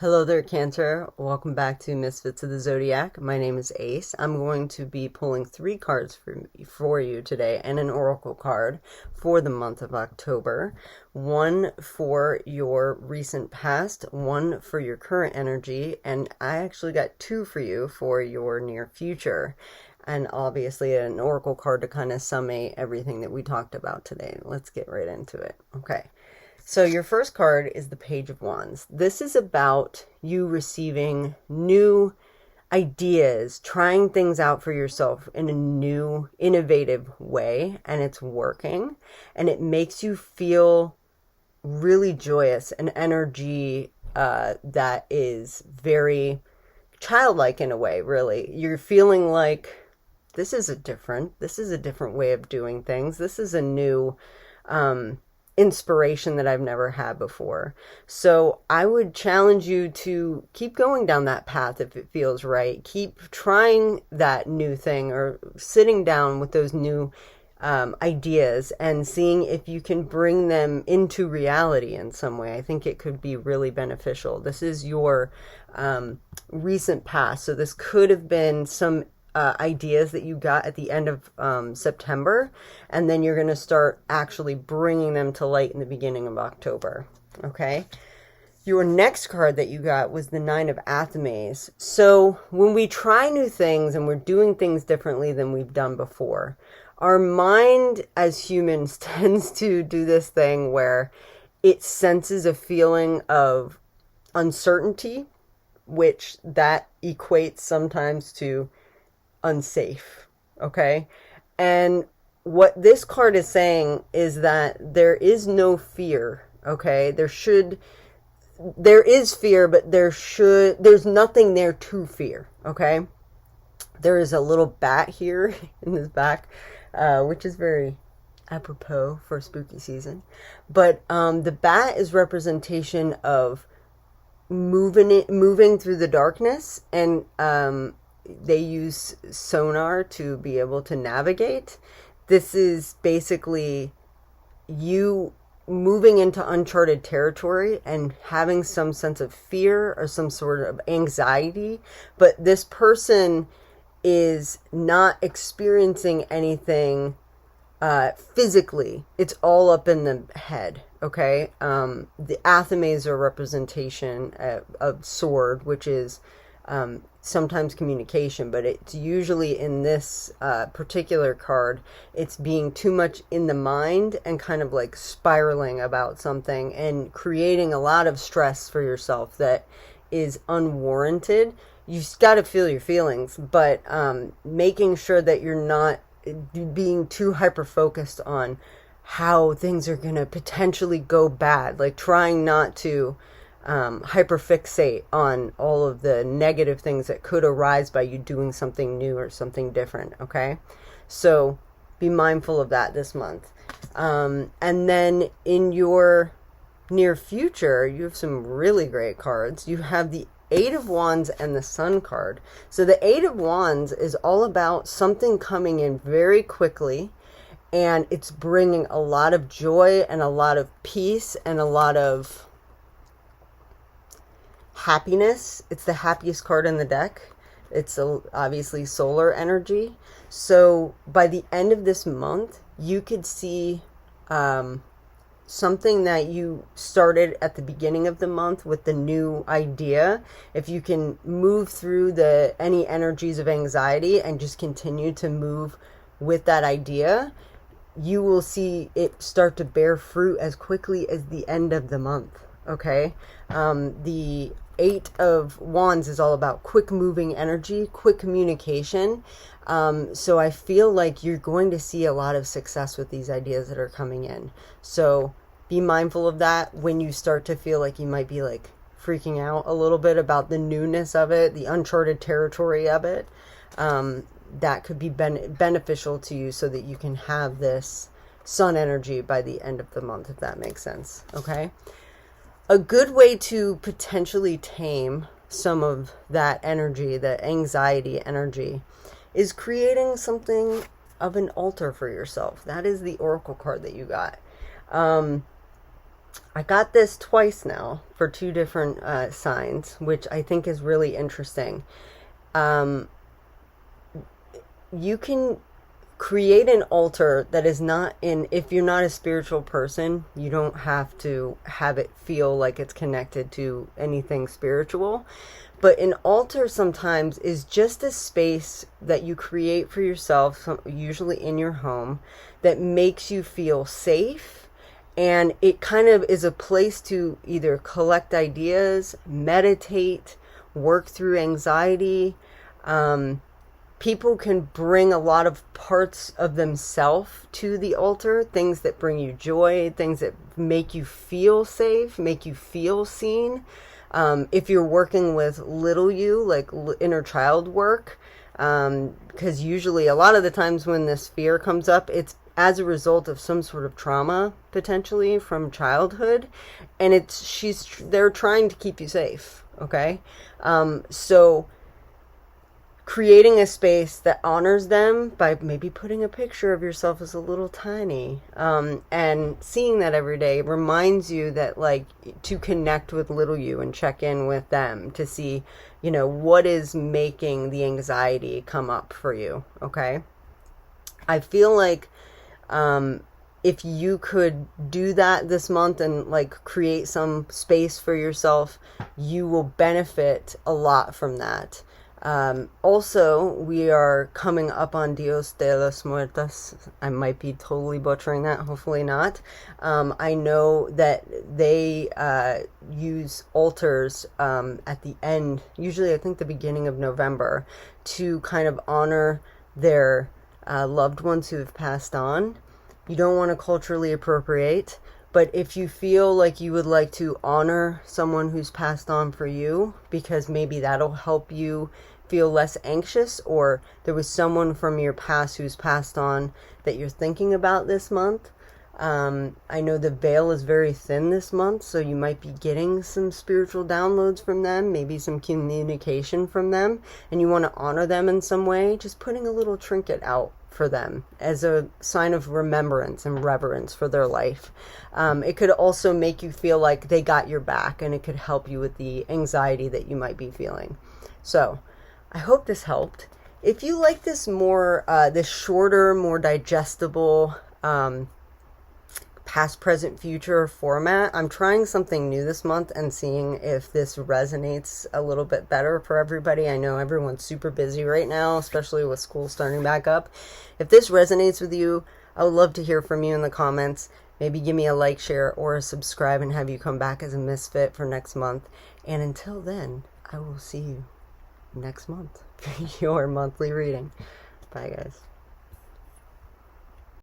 Hello there, Cancer. Welcome back to Misfits of the Zodiac. My name is Ace. I'm going to be pulling 3 cards for you today and an oracle card for the month of October. One for your recent past, one for your current energy, and I actually got 2 for you for your near future. And obviously an oracle card to kind of summate everything that we talked about today. Let's get right into it. Okay. So your first card is the Page of Wands. This is about you receiving new ideas, trying things out for yourself in a new, innovative way, and it's working. And it makes you feel really joyous, an energy that is very childlike in a way, really. You're feeling like this is a different way of doing things. This is a new inspiration that I've never had before. So I would challenge you to keep going down that path if it feels right. Keep trying that new thing or sitting down with those new ideas and seeing if you can bring them into reality in some way. I think it could be really beneficial. This is your recent past. So this could have been some ideas that you got at the end of September, and then you're going to start actually bringing them to light in the beginning of October. Okay. Your next card that you got was the Nine of Athames. So when we try new things and we're doing things differently than we've done before, our mind as humans tends to do this thing where it senses a feeling of uncertainty, which that equates sometimes to unsafe. Okay. And what this card is saying is that there is no fear. Okay. There is fear, but there's nothing there to fear. Okay. There is a little bat here in this back, which is very apropos for spooky season. But the bat is representation of moving through the darkness, and they use sonar to be able to navigate. This is basically you moving into uncharted territory and having some sense of fear or some sort of anxiety. But this person is not experiencing anything physically. It's all up in the head. Okay. The Athames are representation of sword, which is sometimes communication, but it's usually in this particular card, it's being too much in the mind and kind of like spiraling about something and creating a lot of stress for yourself that is unwarranted. You've got to feel your feelings, but making sure that you're not being too hyper focused on how things are going to potentially go bad, like trying not to hyperfixate on all of the negative things that could arise by you doing something new or something different. Okay. So be mindful of that this month. And then in your near future, you have some really great cards. You have the Eight of Wands and the Sun card. So the Eight of Wands is all about something coming in very quickly, and it's bringing a lot of joy and a lot of peace and a lot of happiness. It's the happiest card in the deck. It's obviously solar energy. So by the end of this month, you could see something that you started at the beginning of the month with the new idea. If you can move through any energies of anxiety and just continue to move with that idea, you will see it start to bear fruit as quickly as the end of the month. Okay. The Eight of Wands is all about quick moving energy, quick communication. So I feel like you're going to see a lot of success with these ideas that are coming in. So be mindful of that when you start to feel like you might be like freaking out a little bit about the newness of it, the uncharted territory of it. That could be beneficial to you so that you can have this sun energy by the end of the month, if that makes sense. Okay. A good way to potentially tame some of that energy, the anxiety energy, is creating something of an altar for yourself. That is the oracle card that you got. I got this twice now for two different signs, which I think is really interesting. Um, you can create an altar that is not in, if you're not a spiritual person, you don't have to have it feel like it's connected to anything spiritual. But an altar sometimes is just a space that you create for yourself, usually in your home, that makes you feel safe. And it kind of is a place to either collect ideas, meditate, work through anxiety. People can bring a lot of parts of themselves to the altar, things that bring you joy, things that make you feel safe, make you feel seen. If you're working with little you, like inner child work, because usually a lot of the times when this fear comes up, it's as a result of some sort of trauma, potentially from childhood, and they're trying to keep you safe, okay? So creating a space that honors them by maybe putting a picture of yourself as a little tiny, and seeing that every day reminds you that, like, to connect with little you and check in with them to see, what is making the anxiety come up for you, okay? I feel like if you could do that this month and like create some space for yourself, you will benefit a lot from that. Also, we are coming up on Dios de los Muertos. I might be totally butchering that, hopefully not. I know that they use altars at the end, usually I think the beginning of November, to kind of honor their loved ones who have passed on. You don't want to culturally appropriate, but if you feel like you would like to honor someone who's passed on for you, because maybe that'll help you feel less anxious, or there was someone from your past who's passed on that you're thinking about this month. I know the veil is very thin this month, so you might be getting some spiritual downloads from them, maybe some communication from them, and you want to honor them in some way. Just putting a little trinket out for them as a sign of remembrance and reverence for their life. It could also make you feel like they got your back, and it could help you with the anxiety that you might be feeling. So I hope this helped. If you like this more, this shorter, more digestible, past, present, future format, I'm trying something new this month and seeing if this resonates a little bit better for everybody. I know everyone's super busy right now, especially with school starting back up. If this resonates with you, I would love to hear from you in the comments. Maybe give me a like, share, or a subscribe, and have you come back as a misfit for next month. And until then, I will see you next month for your monthly reading. Bye, guys.